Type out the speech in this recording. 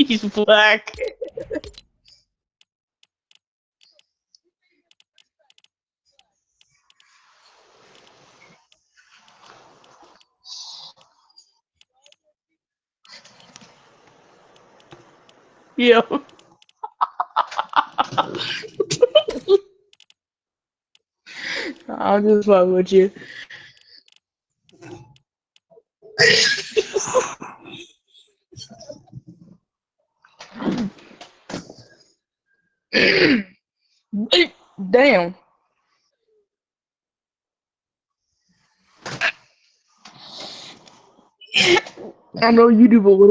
He's black. Yo. I'll just fuck with you. Damn. I know you do, but what